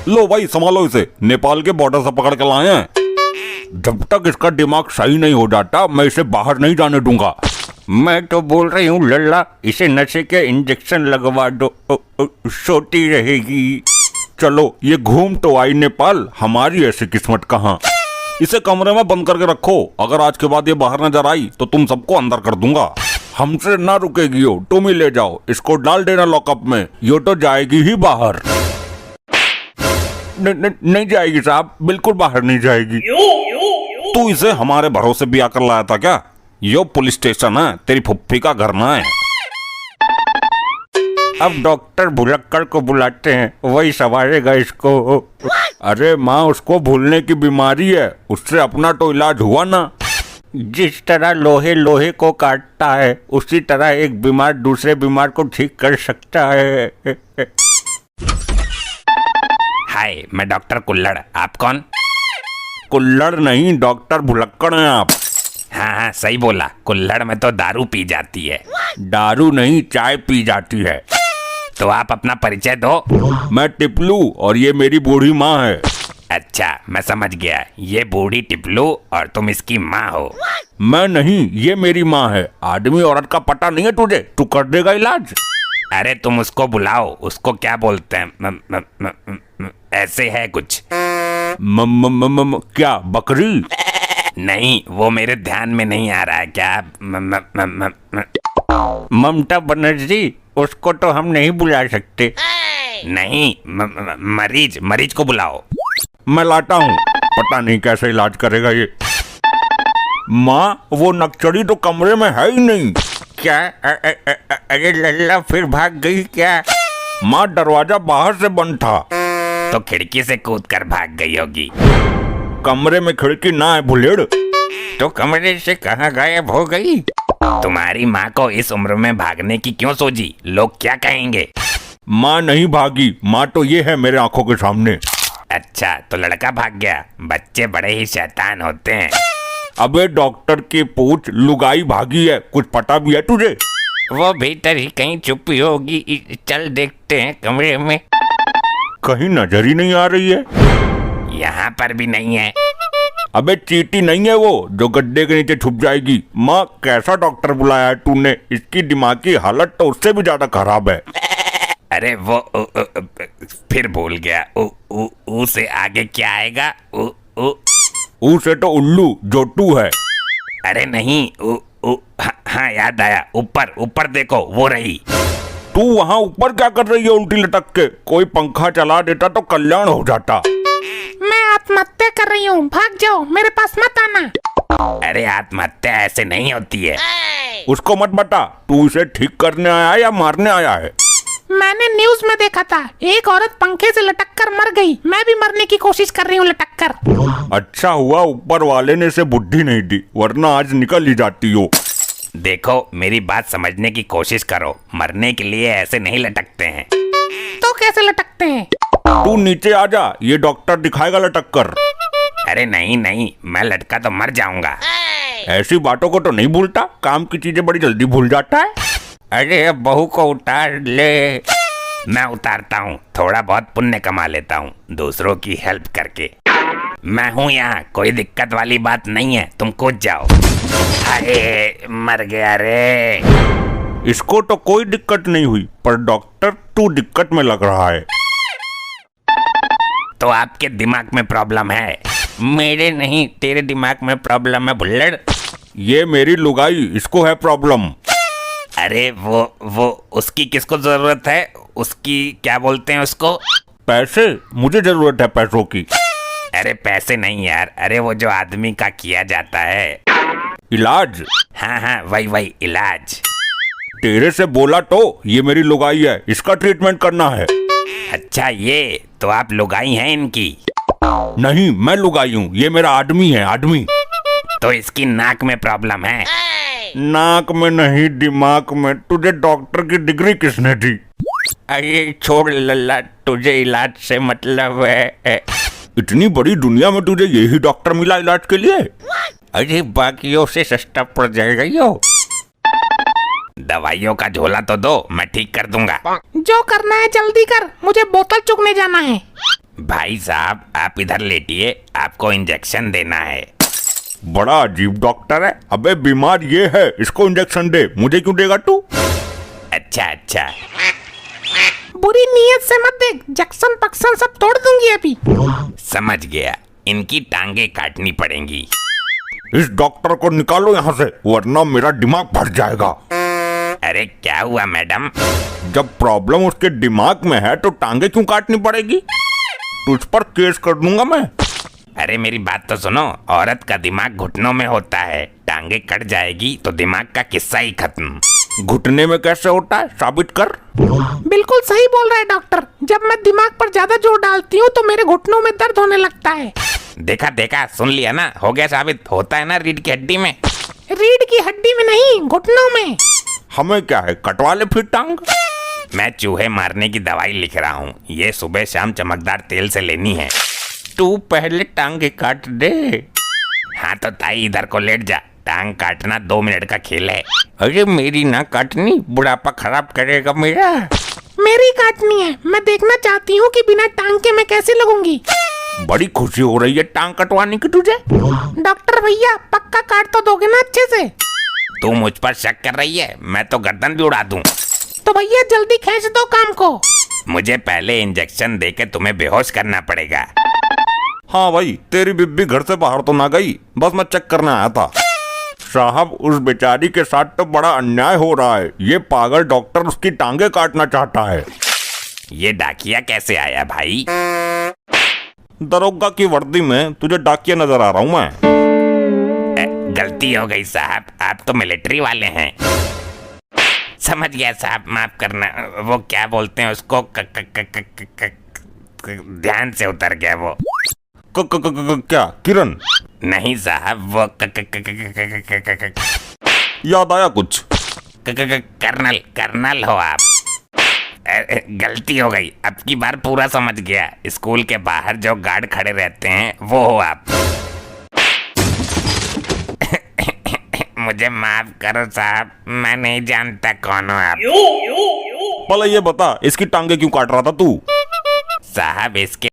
लो भाई संभालो इसे, नेपाल के बॉर्डर से पकड़ के लाए हैं। जब तक इसका दिमाग सही नहीं हो जाता मैं इसे बाहर नहीं जाने दूंगा। मैं तो बोल रही हूँ लल्ला, इसे नशे के इंजेक्शन लगवा दो, सोती रहेगी। चलो ये घूम तो आई नेपाल, हमारी ऐसी किस्मत कहाँ। इसे कमरे में बंद करके रखो, अगर आज के बाद ये बाहर नजर आई तो तुम सबको अंदर कर दूंगा। हमसे ना रुकेगी हो, तुम ही ले जाओ, इसको डाल देना लॉकअप में, ये तो जाएगी ही बाहर। नहीं जाएगी साहब, बिल्कुल बाहर नहीं जाएगी। तू इसे हमारे भरोसे भी आकर लाया था क्या? यो पुलिस स्टेशन है, तेरी फुफ्फी का घर ना है। अब डॉक्टर भुलक्कड़ को बुलाते हैं, वही संभालेगा इसको। अरे माँ, उसको भूलने की बीमारी है, उससे अपना तो इलाज हुआ ना। जिस तरह लोहे लोहे को काटता है उसी तरह एक बीमार दूसरे बीमार को ठीक कर सकता है। हाय, मैं डॉक्टर कुल्हड़, आप कौन? कुल्हड़ नहीं, डॉक्टर भुलक्कड़ हैं आप। हाँ सही बोला, कुल्हड़ में तो दारू पी जाती है। दारू नहीं, चाय पी जाती है। तो आप अपना परिचय दो। मैं टिपलू और ये मेरी बूढ़ी माँ है। अच्छा, मैं समझ गया, ये बूढ़ी टिपलू और तुम इसकी माँ हो। मैं नहीं, ये मेरी माँ है। आदमी औरत का पता नहीं है तुझे? तू कर देगा इलाज। अरे तुम उसको बुलाओ, उसको क्या बोलते हैं, ऐसे है कुछ। क्या बकरी? नहीं, वो मेरे ध्यान में नहीं आ रहा है। क्या ममता बनर्जी? उसको तो हम नहीं बुला सकते। नहीं, मरीज मरीज को बुलाओ। मैं लाता हूँ, पता नहीं कैसे इलाज करेगा ये। माँ, वो नक्सली तो कमरे में है ही नहीं। क्या? अरे लल्ला फिर भाग गई क्या? माँ, दरवाजा बाहर से बंद था। तो खिड़की से कूद कर भाग गई होगी। कमरे में खिड़की ना है भुलेड़। तो कमरे से कहाँ गायब हो गई? तुम्हारी माँ को इस उम्र में भागने की क्यों सोची? लोग क्या कहेंगे? माँ नहीं भागी, माँ तो ये है मेरे आंखों के सामने। अच्छा, तो लड़का भाग गया। बच्चे बड़े ही शैतान होते हैं। अबे डॉक्टर की पूछ, लुगाई भागी है, कुछ पता भी है तुझे? वो भीतर ही कहीं छुपी होगी, चल देखते हैं कमरे में। कहीं नजर ही नहीं आ रही है। यहाँ पर भी नहीं है। अबे चींटी नहीं है वो जो गड्ढे के नीचे छुप जाएगी। माँ, कैसा डॉक्टर बुलाया है तूने? इसकी दिमाग की हालत तो उससे भी ज्यादा खराब है। अरे वो फिर भूल गया। ऊ से आगे क्या आएगा? ऊ से तो उल्लू जो तू है। अरे नहीं, हाँ याद आया, ऊपर ऊपर देखो, वो रही। तू वहाँ ऊपर क्या कर रही है उल्टी लटक के? कोई पंखा चला देता तो कल्याण हो जाता। मैं आत्महत्या कर रही हूँ, भाग जाओ, मेरे पास मत आना। अरे आत्महत्या ऐसे नहीं होती है। उसको मत बता, तू इसे ठीक करने आया है या मारने आया है? मैंने न्यूज में देखा था, एक औरत पंखे से लटक कर मर गई। मैं भी मरने की कोशिश कर रही हूँ लटक कर। अच्छा हुआ ऊपर वाले ने इसे बुद्धि नहीं दी, वरना आज निकल ही जाती हो। देखो, मेरी बात समझने की कोशिश करो। मरने के लिए ऐसे नहीं लटकते हैं। तो कैसे लटकते हैं? तू नीचे आ जा, ये डॉक्टर दिखाएगा लटक कर। अरे नहीं नहीं, मैं लटका तो मर जाऊंगा। ऐसी बातों को तो नहीं भूलता, काम की चीजें बड़ी जल्दी भूल जाता है। अरे अब बहू को उतार ले। मैं उतारता हूँ, थोड़ा बहुत पुण्य कमा लेता हूँ दूसरों की हेल्प करके। मैं हूँ यहाँ, कोई दिक्कत वाली बात नहीं है, तुम कूद जाओ। अरे मर गया रे। इसको तो कोई दिक्कत नहीं हुई, पर डॉक्टर तू दिक्कत में लग रहा है। तो आपके दिमाग में प्रॉब्लम है, मेरे नहीं, तेरे दिमाग में प्रॉब्लम है भुल्लड़। ये मेरी लुगाई, इसको है प्रॉब्लम। अरे वो उसकी किसको जरूरत है? उसकी क्या बोलते हैं उसको? पैसे? मुझे जरूरत है पैसों की। अरे पैसे नहीं यार, अरे वो जो आदमी का किया जाता है इलाज। हाँ वही इलाज। तेरे से बोला तो, ये मेरी लुगाई है, इसका ट्रीटमेंट करना है। अच्छा, ये तो आप लुगाई हैं इनकी? नहीं, मैं लुगाई हूँ, ये मेरा आदमी है, आदमी। तो इसकी नाक में प्रॉब्लम है? नाक में नहीं, दिमाग में। तुझे डॉक्टर की डिग्री किसने दी? अरे छोड़ लल्ला, तुझे इलाज से मतलब है। इतनी बड़ी दुनिया में तुझे यही डॉक्टर मिला इलाज के लिए? अरे बाकियों से सस्ता पड़ जाएगा यो। दवाइयों का झोला तो दो, मैं ठीक कर दूंगा। जो करना है जल्दी कर, मुझे बोतल चुगने जाना है। भाई साहब आप इधर लेटिए, आपको इंजेक्शन देना है। बड़ा अजीब डॉक्टर है। अबे बीमार ये है, इसको इंजेक्शन दे, मुझे क्यों देगा तू? अच्छा अच्छा। बुरी नीयत से मत देख, जक्सन पक्सन सब तोड़ दूंगी अभी। समझ गया, इनकी टांगे काटनी पड़ेंगी। इस डॉक्टर को निकालो यहाँ से, वरना मेरा दिमाग फट जाएगा। अरे क्या हुआ मैडम? जब प्रॉब्लम उसके दिमाग में है तो टांगे क्यों काटनी पड़ेगी? तुझ पर केस कर दूंगा मैं। अरे मेरी बात तो सुनो, औरत का दिमाग घुटनों में होता है, टांगे कट जाएगी तो दिमाग का किस्सा ही खत्म। घुटने में कैसे होता है, साबित कर। बिल्कुल सही बोल रहा है डॉक्टर, जब मैं दिमाग पर ज्यादा जोर डालती हूँ तो मेरे घुटनों में दर्द होने लगता है। देखा देखा, सुन लिया ना, हो गया साबित। होता है ना रीढ़ की हड्डी में। रीढ़ की हड्डी में नहीं, घुटनों में। हमें क्या है, कटवा ले फिर टांग। मैं चूहे मारने की दवाई लिख रहा हूँ, ये सुबह शाम चमकदार तेल से लेनी है। तू पहले टांगे काट दे। हाँ तो ताई इधर को लेट जा, टांग काटना 2 मिनट का खेल है। अरे मेरी ना काटनी, बुढ़ापा खराब करेगा मेरा। मेरी काटनी है, मैं देखना चाहती हूँ कि बिना टांग के मैं कैसे लगूंगी। बड़ी खुशी हो रही है टांग कटवाने की तुझे। डॉक्टर भैया पक्का काट तो दोगे ना अच्छे से? तू मुझ पर शक कर रही है, मैं तो गर्दन भी उड़ा दूं। तो भैया जल्दी खींच दो काम को। मुझे पहले इंजेक्शन देके तुम्हें बेहोश करना पड़ेगा। हाँ भाई, तेरी बिब्बी घर से बाहर तो ना गई, बस मैं चेक करने आया था। साहब उस बेचारी के साथ तो बड़ा अन्याय हो रहा है, ये पागल डॉक्टर उसकी टांगे काटना चाहता है। ये डाकिया कैसे आया भाई? दरोगा की वर्दी में तुझे डाकिया नजर आ रहा हूँ मैं। गलती हो गई साहब, आप तो मिलिट्री वाले हैं। समझ गया साहब, माफ करना। वो क्या बोलते हैं उसको, ध्यान से उतर गया वो। क्या किरण? नहीं साहब, वो याद आया कुछ? कर्नल, कर्नल हो आप। गलती हो गई, अब की बार पूरा समझ गया। स्कूल के बाहर जो गार्ड खड़े रहते हैं वो हो आप। मुझे माफ करो साहब, मैं नहीं जानता कौन हो आप। भला ये बता, इसकी टांगे क्यों काट रहा था तू? साहब इसके